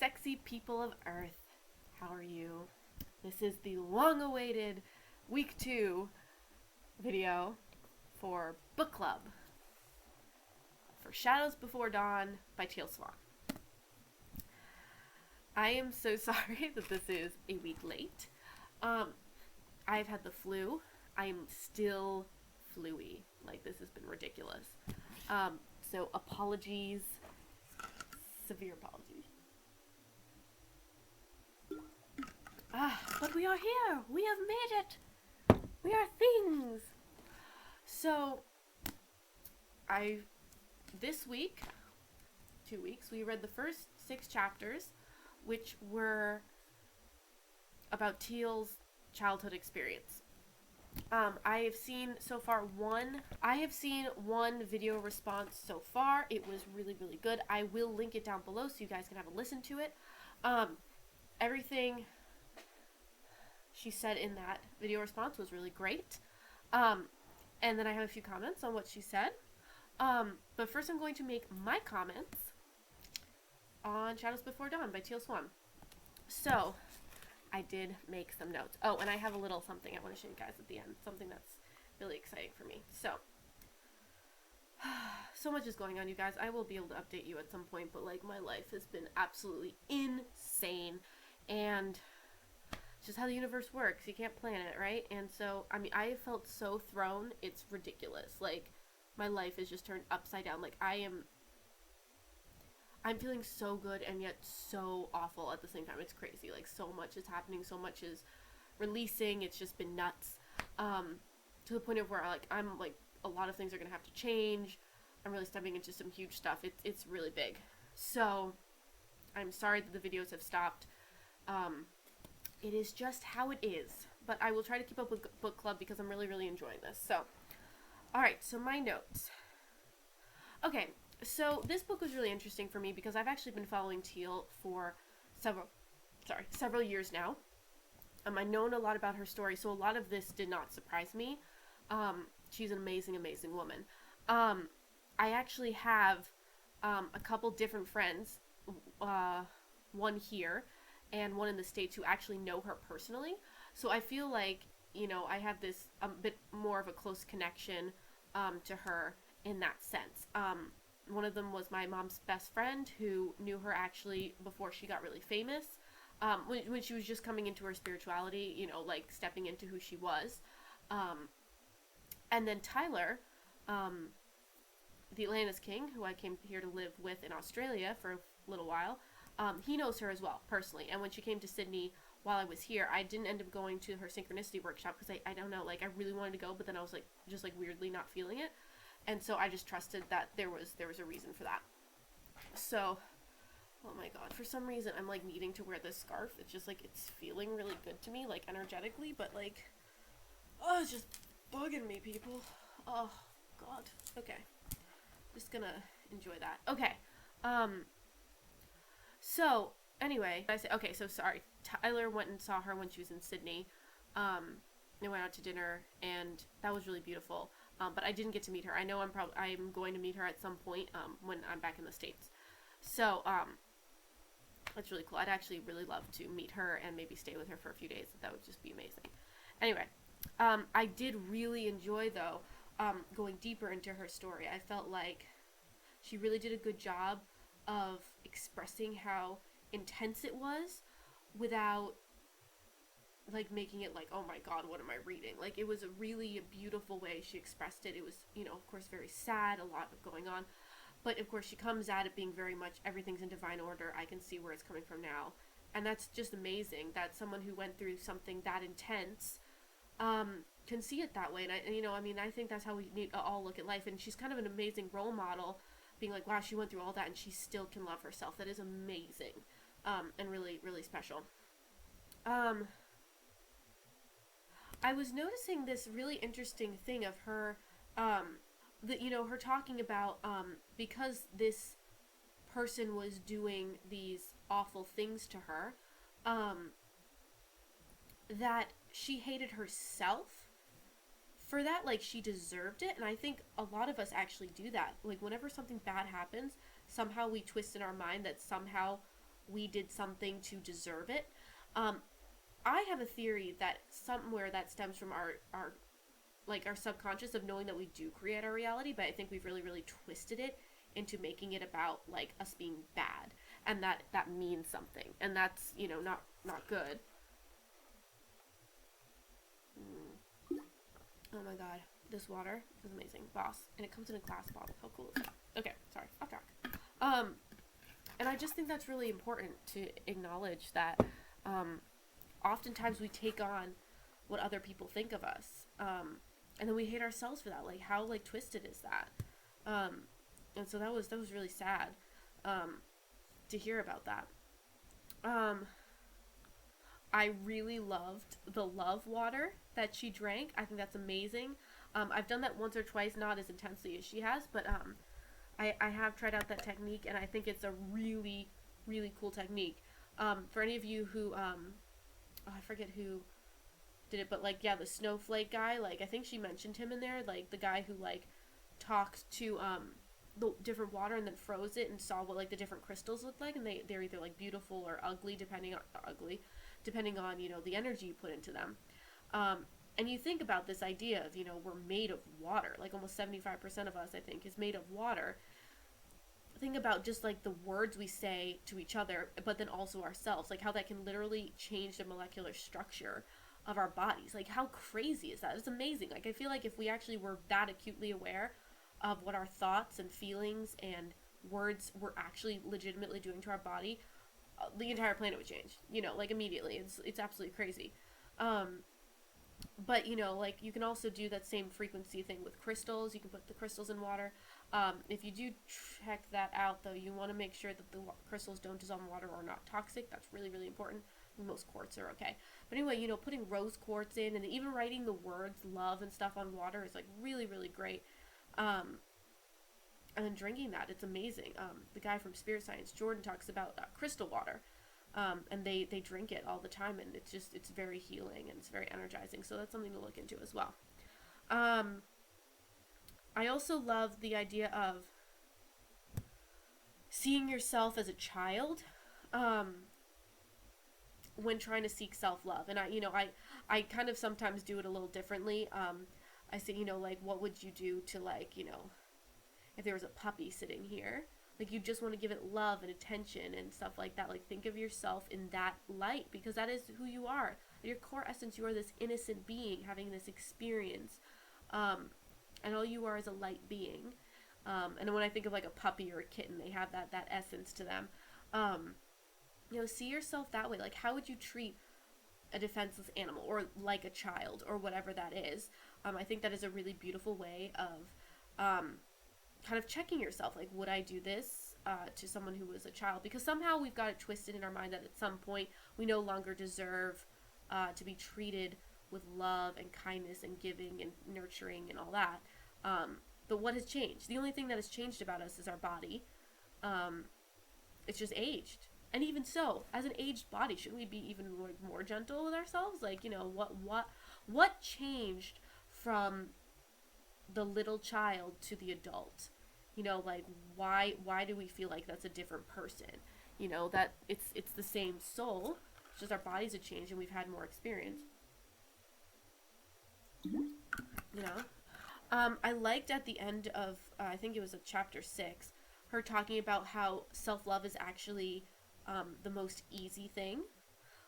sexy people of Earth. How are you? This is the long-awaited week 2 video for book club for Shadows Before Dawn by Teal Swan. I am so sorry that this is a week late. I've had the flu. I am still flu-y. Like, this has been ridiculous. So apologies. Severe apologies. But we are here. We have made it. We are things. So, this week, 2 weeks, we read the first 6 chapters, which were about Teal's childhood experience. I have seen one video response so far. It was really, really good. I will link it down below so you guys can have a listen to it. Everything she said in that video response was really great. And then I have a few comments on what she said. But first I'm going to make my comments on Shadows Before Dawn by Teal Swan. So, I did make some notes. Oh, and I have a little something I want to show you guys at the end. Something that's really exciting for me. So much is going on, you guys. I will be able to update you at some point, but like, my life has been absolutely insane. And it's just how the universe works. You can't plan it, right? And so, I mean, I have felt so thrown. It's ridiculous. Like, my life is just turned upside down. Like, I'm feeling so good and yet so awful at the same time. It's crazy. Like, so much is happening. So much is releasing. It's just been nuts. To the point of where, I'm like, a lot of things are going to have to change. I'm really stepping into some huge stuff. It's really big. So, I'm sorry that the videos have stopped. It is just how it is. But I will try to keep up with book club because I'm really, really enjoying this. So, alright, so my notes. Okay, so this book was really interesting for me because I've actually been following Teal for several years now. I've known a lot about her story, so a lot of this did not surprise me. She's an amazing, amazing woman. I actually have a couple different friends, one here and one in the States, who actually know her personally. So I feel like, you know, I have this a bit more of a close connection to her in that sense. One of them was my mom's best friend, who knew her actually before she got really famous, when she was just coming into her spirituality, you know, like stepping into who she was. And then Tyler, the Atlantis King, who I came here to live with in Australia for a little while, he knows her as well, personally. And when she came to Sydney while I was here, I didn't end up going to her synchronicity workshop because I don't know, like, I really wanted to go, but then I was like, just like weirdly not feeling it. And so I just trusted that there was a reason for that. So, oh my god, for some reason I'm like needing to wear this scarf. It's just like, it's feeling really good to me, like energetically, but like, oh, it's just bugging me, people. Oh god. Okay. Just gonna enjoy that. Okay. So, anyway, okay, so sorry. Tyler went and saw her when she was in Sydney. They went out to dinner, and that was really beautiful. But I didn't get to meet her. I know I'm going to meet her at some point, when I'm back in the States. So, that's really cool. I'd actually really love to meet her and maybe stay with her for a few days. That would just be amazing. Anyway, I did really enjoy, though, going deeper into her story. I felt like she really did a good job of expressing how intense it was without, like, making it like, oh my god, what am I reading? Like, it was a really beautiful way she expressed it. It was, you know, of course, very sad, a lot of going on, but of course she comes at it being very much, everything's in divine order. I can see where it's coming from now, and that's just amazing that someone who went through something that intense can see it that way. And you know, I mean, I think that's how we need to all look at life, and she's kind of an amazing role model, being like, wow, she went through all that and she still can love herself. That is amazing, and really, really special. I was noticing this really interesting thing of her, that, you know, her talking about, because this person was doing these awful things to her, that she hated herself for that, like, she deserved it. And I think a lot of us actually do that. Like, whenever something bad happens, somehow we twist in our mind that somehow we did something to deserve it. Um, I have a theory that somewhere that stems from our like our subconscious of knowing that we do create our reality, but I think we've really really twisted it into making it about like us being bad, and that means something, and that's not good. Mm. Oh my god, this water is amazing, boss, and it comes in a glass bottle. How cool is that? Okay, sorry, off track. Um, and I just think that's really important to acknowledge that. Oftentimes we take on what other people think of us, and then we hate ourselves for that. Like, how like twisted is that? And so that was really sad to hear about that. Um, I really loved the love water that she drank. I think that's amazing. I've done that once or twice, not as intensely as she has, but I have tried out that technique, and I think it's a really, really cool technique. For any of you who, oh, I forget who did it, but like, yeah, the snowflake guy, like, I think she mentioned him in there, like, the guy who, like, talked to, the different water and then froze it and saw what, like, the different crystals looked like, and they're either, like, beautiful or ugly, depending on, the energy you put into them. And you think about this idea of, we're made of water, like, almost 75% of us, I think, is made of water. Think about just like the words we say to each other, but then also ourselves, like how that can literally change the molecular structure of our bodies. Like, how crazy is that? It's amazing. Like, I feel like if we actually were that acutely aware of what our thoughts and feelings and words were actually legitimately doing to our body, the entire planet would change, like immediately. It's absolutely crazy. But like, you can also do that same frequency thing with crystals. You can put the crystals in water. If you do check that out, though, you want to make sure that the crystals don't dissolve in water or are not toxic. That's really really important. Most quartz are okay, but anyway, putting rose quartz in and even writing the words love and stuff on water is like really really great. And then drinking that, it's amazing. The guy from Spirit Science, Jordan, talks about crystal water. And they drink it all the time, and it's very healing and it's very energizing. So that's something to look into as well. I also love the idea of seeing yourself as a child when trying to seek self-love. And I kind of sometimes do it a little differently. I say, like, what would you do to, like, if there was a puppy sitting here? Like, you just want to give it love and attention and stuff like that. Like, think of yourself in that light, because that is who you are. At your core essence, you are this innocent being having this experience. And all you are is a light being. And when I think of, like, a puppy or a kitten, they have that essence to them. See yourself that way. Like, how would you treat a defenseless animal, or like a child, or whatever that is? I think that is a really beautiful way of kind of checking yourself. Like, would I do this to someone who was a child? Because somehow we've got it twisted in our mind that at some point we no longer deserve to be treated with love and kindness and giving and nurturing and all that. But what has changed? The only thing that has changed about us is our body. It's just aged. And even so, as an aged body, shouldn't we be even more gentle with ourselves? Like, what changed from the little child to the adult? Like, why do we feel like that's a different person? That it's the same soul, it's just our bodies have changed and we've had more experience. I liked at the end of I think it was chapter 6, her talking about how self-love is actually the most easy thing.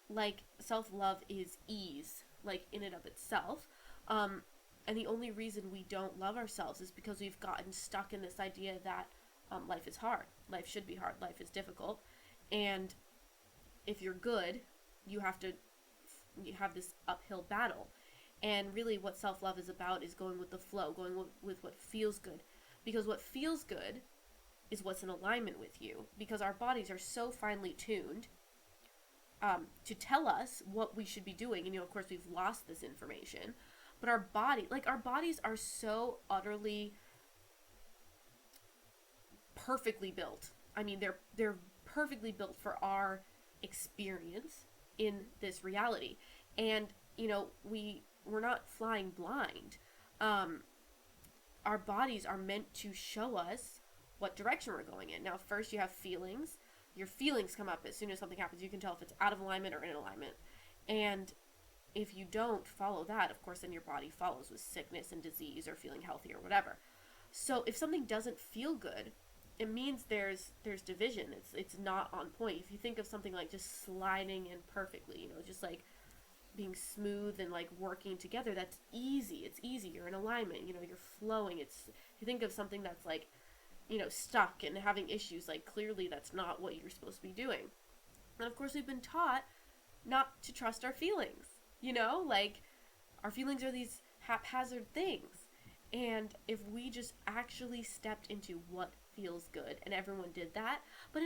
Like, self-love is ease, like, in and of itself. And the only reason we don't love ourselves is because we've gotten stuck in this idea that life is hard. Life should be hard. Life is difficult. And if you're good, you have this uphill battle. And really what self-love is about is going with the flow, going with what feels good. Because what feels good is what's in alignment with you. Because our bodies are so finely tuned to tell us what we should be doing. And, of course, we've lost this information. But our bodies are so utterly perfectly built. I mean, they're perfectly built for our experience in this reality. And, we're not flying blind. Our bodies are meant to show us what direction we're going in. Now, first you have feelings. your feelings come up as soon as something happens. You can tell if it's out of alignment or in alignment. And if you don't follow that, of course, then your body follows with sickness and disease or feeling healthy or whatever. So if something doesn't feel good, it means there's division. It's not on point. If you think of something like just sliding in perfectly, you know, just like being smooth and like working together, that's easy. It's easy. You're in alignment. You know, you're flowing. If you think of something that's like, you know, stuck and having issues, like clearly that's not what you're supposed to be doing. And of course, we've been taught not to trust our feelings. You know, like our feelings are these haphazard things. And if we just actually stepped into what feels good, and everyone did that, but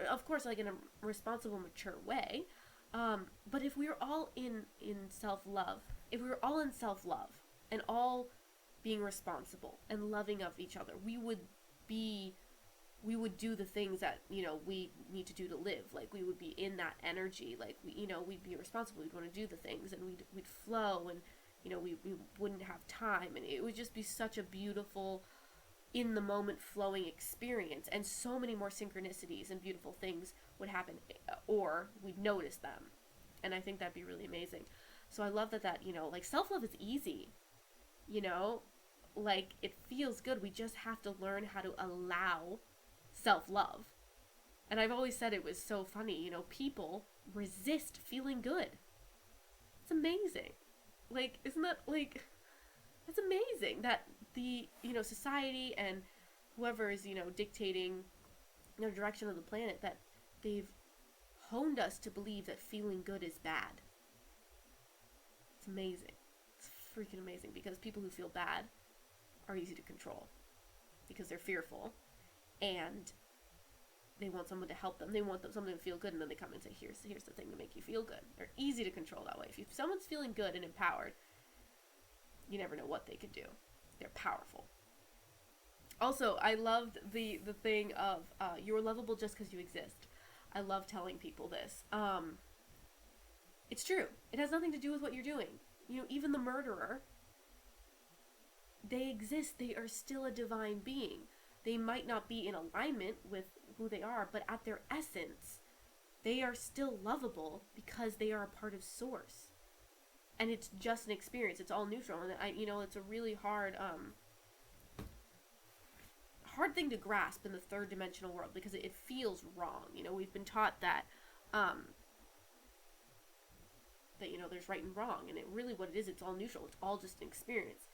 of course, like in a responsible, mature way. But if we were all in self-love, if we were all in self-love and all being responsible and loving of each other, we would do the things that, you know, we need to do to live. Like we would be in that energy. Like we'd be responsible. We'd want to do the things, and we'd flow, and you know, we wouldn't have time, and it would just be such a beautiful, in the moment flowing experience, and so many more synchronicities and beautiful things would happen, or we'd notice them. And I think that'd be really amazing. So I love that, you know, like self-love is easy, you know, like it feels good. We just have to learn how to allow self-love. And I've always said, it was so funny, you know, people resist feeling good. It's amazing. Like, isn't that, like, that's amazing that the, you know, society and whoever is, you know, dictating the direction of the planet, that they've honed us to believe that feeling good is bad. It's amazing. It's freaking amazing, because people who feel bad are easy to control because they're fearful, and they want someone to help them. They want someone to feel good, and then they come and say, here's the thing to make you feel good. They're easy to control that way. If someone's feeling good and empowered, you never know what they could do. They're powerful. Also, I loved the thing of you're lovable just because you exist. I love telling people this. It's true. It has nothing to do with what you're doing. You know, even the murderer, they exist. They are still a divine being. They might not be in alignment with who they are, but at their essence, they are still lovable because they are a part of Source. And it's just an experience. It's all neutral. And you know, it's a really hard thing to grasp in the third dimensional world, because it feels wrong. You know, we've been taught that you know, there's right and wrong, and what it is, it's all neutral. It's all just an experience.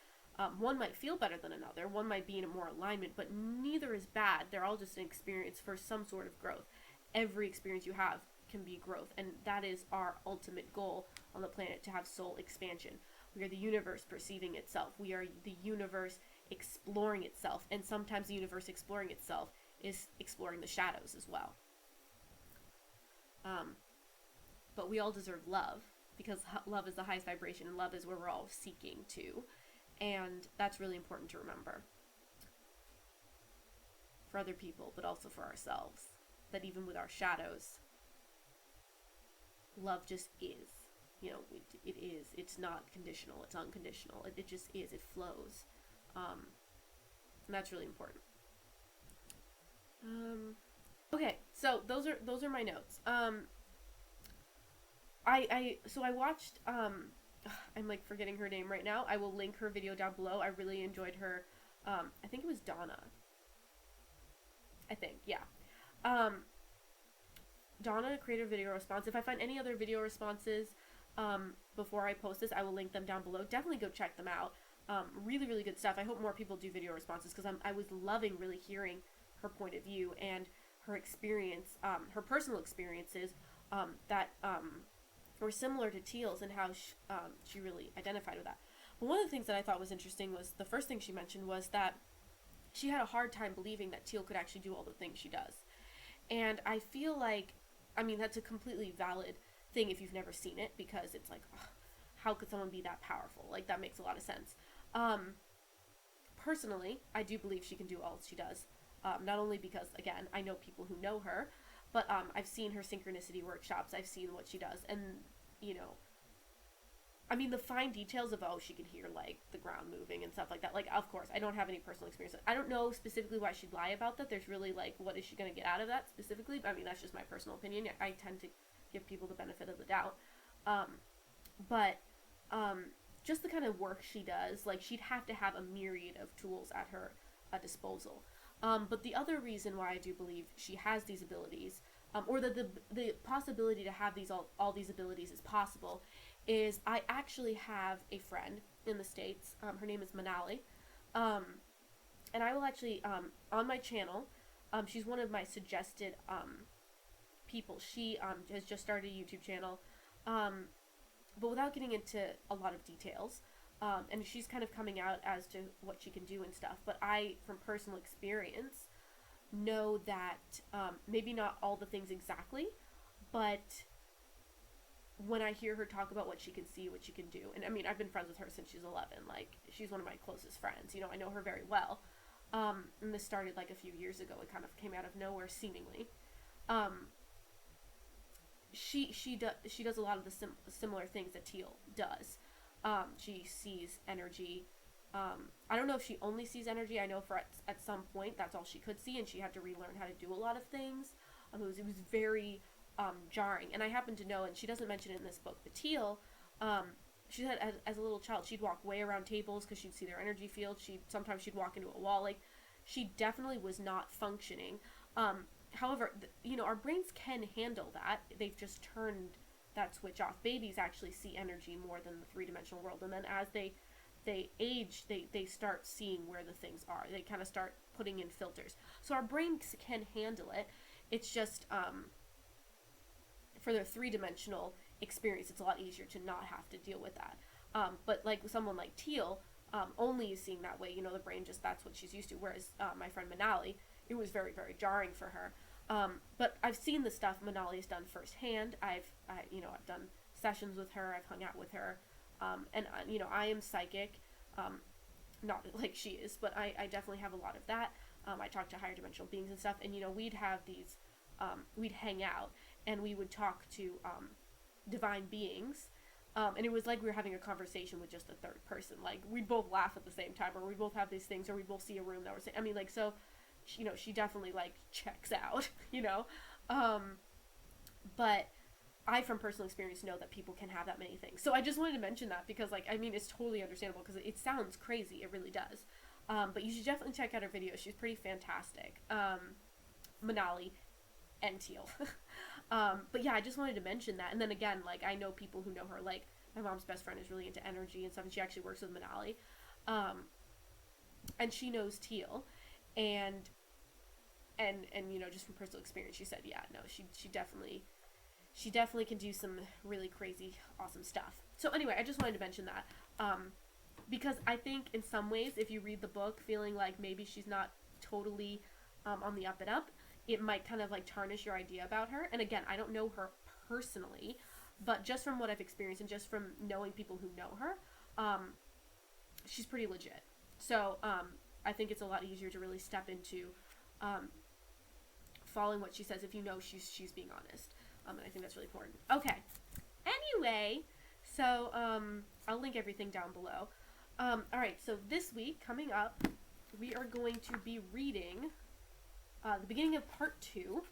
One might feel better than another. One might be in a more alignment, but neither is bad. They're all just an experience for some sort of growth. Every experience you have can be growth, and that is our ultimate goal on the planet, to have soul expansion. We are the universe perceiving itself. We are the universe exploring itself, and sometimes the universe exploring itself is exploring the shadows as well. But we all deserve love, because love is the highest vibration, and love is where we're all seeking to. And that's really important to remember for other people, but also for ourselves. That even with our shadows, love just is. You know, it is. It's not conditional. It's unconditional. It just is. It flows. And that's really important. Okay, so those are my notes. So I watched, I'm like forgetting her name right now. I will link her video down below. I really enjoyed her. I think it was Donna. I think, yeah. Donna created a video response. If I find any other video responses before I post this, I will link them down below. Definitely go check them out. Really, really good stuff. I hope more people do video responses, because I was loving really hearing her point of view and her experience, her personal experiences that were similar to Teal's, and how she really identified with that. But one of the things that I thought was interesting was the first thing she mentioned was that she had a hard time believing that Teal could actually do all the things she does. And I feel like, I mean, that's a completely valid thing if you've never seen it, because it's like, ugh, how could someone be that powerful? Like, that makes a lot of sense. Personally, I do believe she can do all she does. Not only because, again, I know people who know her, but I've seen her synchronicity workshops. I've seen what she does. And, you know, I mean, the fine details of, oh, she could hear, like, the ground moving and stuff like that. Like, of course, I don't have any personal experience. I don't know specifically why she'd lie about that. There's really, like, what is she going to get out of that specifically? I mean, that's just my personal opinion. I tend to give people the benefit of the doubt. But just the kind of work she does, like, she'd have to have a myriad of tools at her disposal. But the other reason why I do believe she has these abilities, or that the possibility to have all these abilities is possible, is I actually have a friend in the States. Her name is Manali. And I will actually, on my channel, she's one of my suggested people. She has just started a YouTube channel. But without getting into a lot of details, and she's kind of coming out as to what she can do and stuff, but I, from personal experience, know that maybe not all the things exactly, but when I hear her talk about what she can see, what she can do, and I mean, I've been friends with her since she's 11, like, she's one of my closest friends, you know, I know her very well, and this started, like, a few years ago. It kind of came out of nowhere, seemingly. She does a lot of the similar things that Teal does. She sees energy. I don't know if she only sees energy. I know at some point that's all she could see, and she had to relearn how to do a lot of things. It was very jarring. And I happen to know, and she doesn't mention it in this book, but Teal, she said as a little child, she'd walk way around tables because she'd see their energy field. Sometimes she'd walk into a wall. Like, she definitely was not functioning. However, you know, our brains can handle that. They've just turned that switch off. Babies actually see energy more than the three-dimensional world, and then as they age, they start seeing where the things are. They kind of start putting in filters. So our brains can handle it. It's just for their three-dimensional experience, it's a lot easier to not have to deal with that. But like someone like Teal, only is seeing that way. You know, the brain just, that's what she's used to. Whereas my friend Manali, it was very, very jarring for her. But I've seen the stuff Manali's done firsthand. I've done sessions with her. I've hung out with her. And you know, I am psychic, not like she is, but I definitely have a lot of that. I talk to higher dimensional beings and stuff, and you know, we'd have these, we'd hang out, and we would talk to divine beings, and it was like we were having a conversation with just a third person. Like, we'd both laugh at the same time, or we both have these things, or we both see a room that we're saying. I mean, like, so, you know, she definitely, like, checks out, you know, but I, from personal experience, know that people can have that many things. So I just wanted to mention that because, like, I mean, it's totally understandable because it sounds crazy. It really does. But you should definitely check out her video. She's pretty fantastic. Manali and Teal. But yeah, I just wanted to mention that. And then again, like, I know people who know her. Like, my mom's best friend is really into energy and stuff, and she actually works with Manali. And she knows Teal. And you know, just from personal experience, she said, yeah, no, she definitely can do some really crazy, awesome stuff. So anyway, I just wanted to mention that. Because I think in some ways, if you read the book feeling like maybe she's not totally on the up and up, it might kind of like tarnish your idea about her. And again, I don't know her personally, but just from what I've experienced and just from knowing people who know her, she's pretty legit. So I think it's a lot easier to really step into following what she says if you know she's being honest. And I think that's really important. Okay. Anyway, so I'll link everything down below. Alright, so this week, coming up, we are going to be reading the beginning of part 2,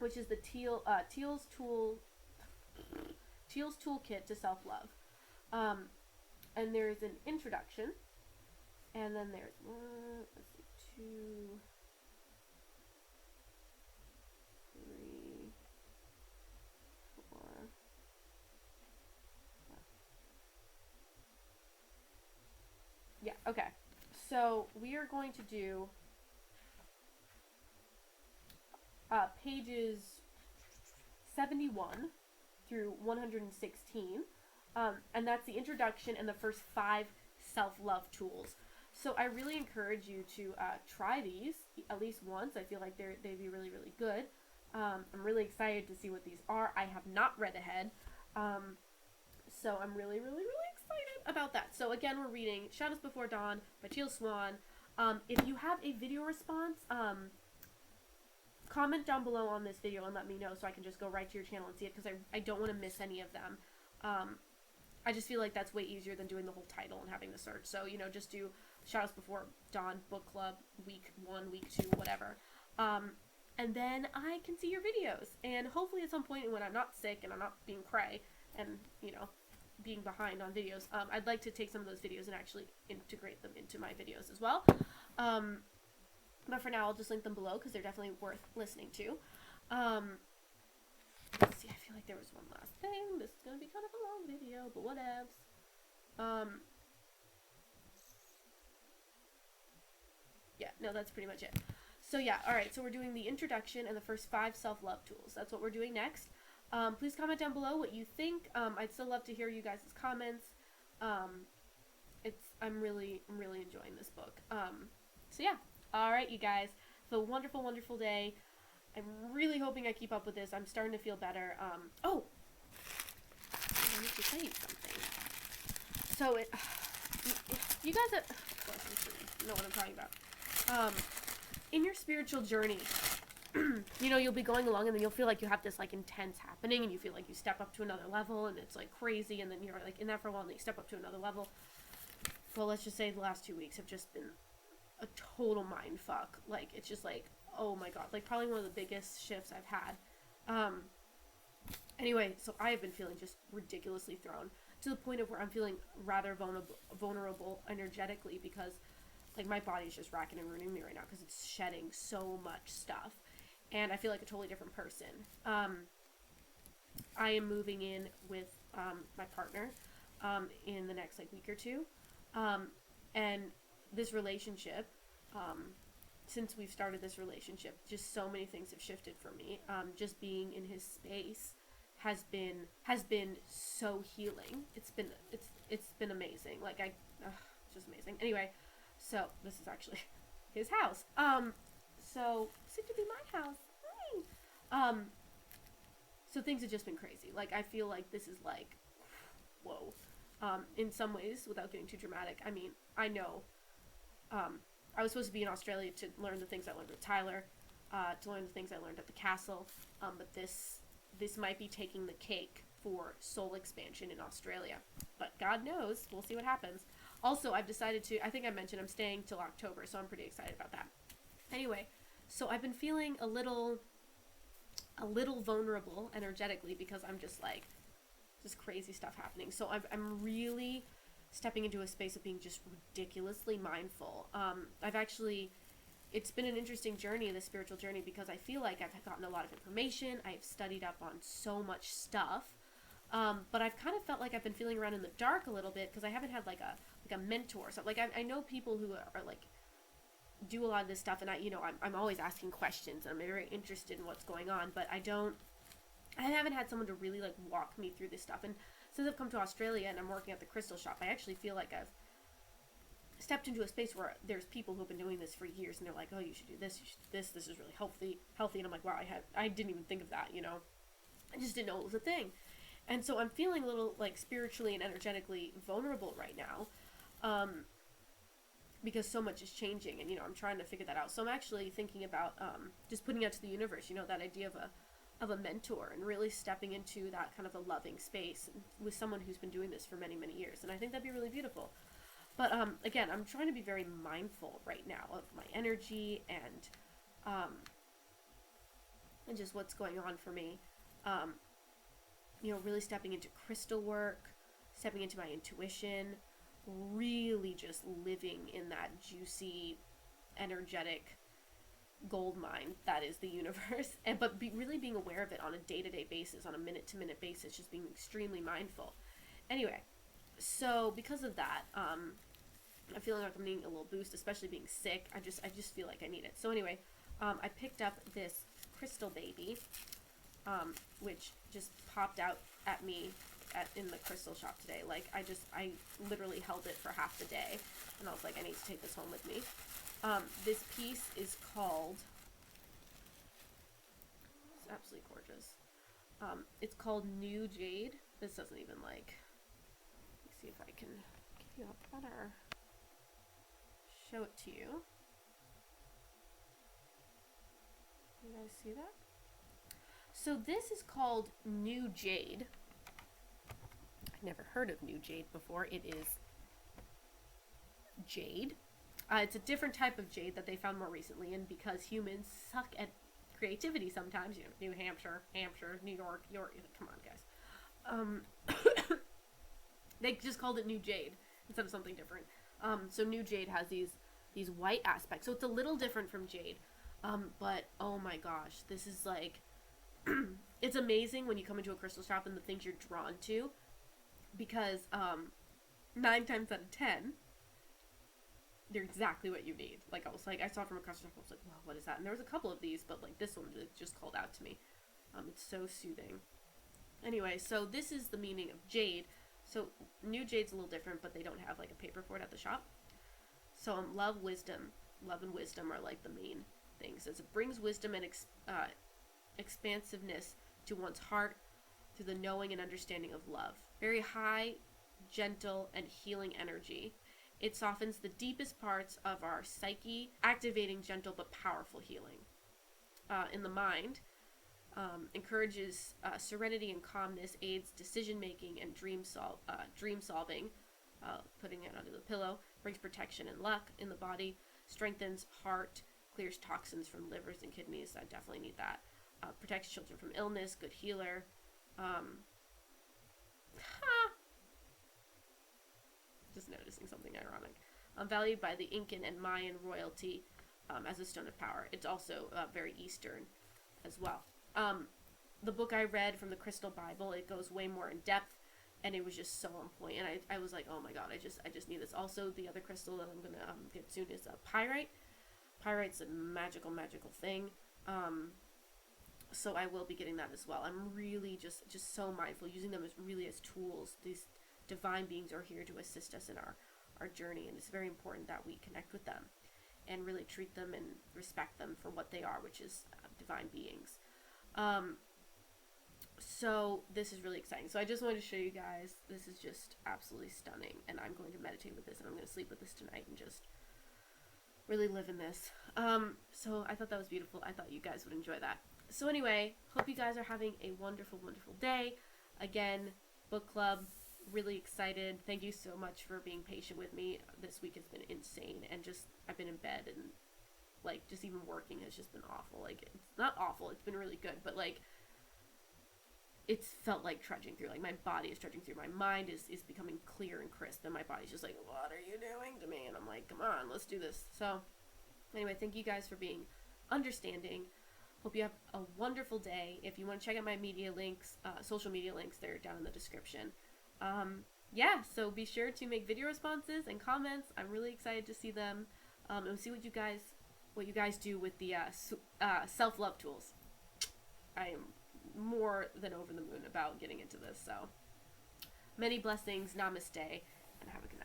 which is the Teal's Toolkit to Self-Love. And there's an introduction, and then there's let's see, 2, 3, 4. Yeah, okay. So we are going to do pages 71 through 116. And that's the introduction and the first 5 self-love tools. So I really encourage you to try these at least once. I feel like they'd be really, really good. I'm really excited to see what these are. I have not read ahead. So I'm really, really, really excited about that. So again, we're reading Shadows Before Dawn by Teal Swan. If you have a video response, comment down below on this video and let me know so I can just go right to your channel and see it, because I don't want to miss any of them. I just feel like that's way easier than doing the whole title and having to search. So, you know, just do Shadows Before Dawn Book Club, week 1, week 2, whatever. And then I can see your videos. And hopefully at some point when I'm not sick and I'm not being cray and, you know, being behind on videos, I'd like to take some of those videos and actually integrate them into my videos as well. But for now, I'll just link them below because they're definitely worth listening to. Let's see, I feel like there was one last thing. This is going to be kind of a long video, but whatevs. Yeah, no, that's pretty much it. So yeah, alright, so we're doing the introduction and the first 5 self-love tools. That's what we're doing next. Please comment down below what you think. I'd still love to hear you guys' comments. I'm really enjoying this book. So yeah, alright, you guys. Have a wonderful, wonderful day. I'm really hoping I keep up with this. I'm starting to feel better. Oh! I need to tell you something. So you guys know what I'm talking about. In your spiritual journey, you know, you'll be going along and then you'll feel like you have this, like, intense happening and you feel like you step up to another level and it's, like, crazy and then you're, like, in that for a while and then you step up to another level. Well, let's just say the last 2 weeks have just been a total mind fuck. Like, it's just, like, oh my god. Like, probably one of the biggest shifts I've had. Anyway, so I have been feeling just ridiculously thrown to the point of where I'm feeling rather vulnerable energetically because, like, my body's just racking and ruining me right now because it's shedding so much stuff. And I feel like a totally different person. I am moving in with my partner in the next, like, week or two. And this relationship, since we've started this relationship, just so many things have shifted for me. Just being in his space has been so healing. It's been amazing. Like, it's just amazing. Anyway, so this is actually his house. So soon to be my house. Hi. So things have just been crazy. Like, I feel like this is like, whoa. In some ways, without getting too dramatic, I mean, I know, I was supposed to be in Australia to learn the things I learned with Tyler, to learn the things I learned at the castle, but this might be taking the cake for soul expansion in Australia. But God knows, we'll see what happens. Also, I've decided to, I think I mentioned I'm staying till October, so I'm pretty excited about that. Anyway, so I've been feeling a little vulnerable energetically because I'm just like, just crazy stuff happening. So I'm really stepping into a space of being just ridiculously mindful. It's been an interesting journey, this spiritual journey, because I feel like I've gotten a lot of information. I've studied up on so much stuff. But I've kind of felt like I've been feeling around in the dark a little bit because I haven't had like a mentor. So like I know people who are like do a lot of this stuff, and I'm always asking questions and I'm very interested in what's going on, but I haven't had someone to really like walk me through this stuff. And since I've come to Australia and I'm working at the crystal shop, I actually feel like I've stepped into a space where there's people who've been doing this for years and they're like, oh, you should do this, you should do this, this is really healthy. And I'm like, wow, I didn't even think of that, you know. I just didn't know it was a thing. And so I'm feeling a little like spiritually and energetically vulnerable right now, because so much is changing, and I'm trying to figure that out. So I'm actually thinking about just putting out to the universe, that idea of a mentor, and really stepping into that kind of a loving space with someone who's been doing this for many, many years. And I think that'd be really beautiful. But again, I'm trying to be very mindful right now of my energy and just what's going on for me. Really stepping into crystal work, stepping into my intuition, really just living in that juicy, energetic gold mine that is the universe, but really being aware of it on a day-to-day basis, on a minute-to-minute basis, just being extremely mindful. Anyway, so because of that, I'm feeling like I'm needing a little boost, especially being sick. I just feel like I need it. So anyway, I picked up this crystal baby, which just popped out at me in the crystal shop today. Like, I literally held it for half the day, and I was like, I need to take this home with me. This piece is called, it's absolutely gorgeous. It's called New Jade. This doesn't even like, let me see if I can give you a better, show it to you. You guys see that? So this is called New Jade. I'd never heard of New Jade before. It is jade. It's a different type of jade that they found more recently, and because humans suck at creativity sometimes, New Hampshire, New York, come on, guys. They just called it New Jade instead of something different. So New Jade has these white aspects, so it's a little different from jade. But oh my gosh, this is like, it's amazing when you come into a crystal shop and the things you're drawn to, because 9 times out of 10, they're exactly what you need. Like, I saw it from a crystal shop, I was like, wow, what is that? And there was a couple of these, but like this one just called out to me. It's so soothing. Anyway, so this is the meaning of jade. So New Jade's a little different, but they don't have like a paper for it at the shop. So love and wisdom are like the main things. As it brings wisdom and expansiveness to one's heart through the knowing and understanding of love. Very high, gentle, and healing energy. It softens the deepest parts of our psyche, activating gentle but powerful healing. In the mind, encourages serenity and calmness, aids decision making and dream solving, putting it under the pillow, brings protection and luck. In the body, strengthens heart, clears toxins from livers and kidneys. I definitely need that. Protects children from illness, good healer. Just noticing something ironic. Valued by the Incan and Mayan royalty as a stone of power. It's also very Eastern as well. The book I read from the Crystal Bible, it goes way more in depth, and it was just so on point. And I was like, oh my god, I just need this. Also, the other crystal that I'm gonna get soon is pyrite. Pyrite's a magical thing. So I will be getting that as well. I'm really just so mindful, using them as tools. These divine beings are here to assist us in our journey, and it's very important that we connect with them and really treat them and respect them for what they are, which is divine beings. So this is really exciting. So I just wanted to show you guys, this is just absolutely stunning, and I'm going to meditate with this, and I'm going to sleep with this tonight and just really live in this. So I thought that was beautiful. I thought you guys would enjoy that. So anyway, hope you guys are having a wonderful day. Again, book club, really excited. Thank you so much for being patient with me. This week has been insane, and I've been in bed, and like just even working has just been awful. Like, it's not awful, it's been really good, but like it's felt like trudging through. Like, my body is trudging through. My mind is becoming clear and crisp, and my body's just like, what are you doing to me? And I'm like, come on, let's do this. So anyway, thank you guys for being understanding. Hope you have a wonderful day. If you want to check out my media links, social media links, they're down in the description. Yeah, so be sure to make video responses and comments. I'm really excited to see them, and see what you guys do with the self-love tools. I am more than over the moon about getting into this. So many blessings, namaste, and have a good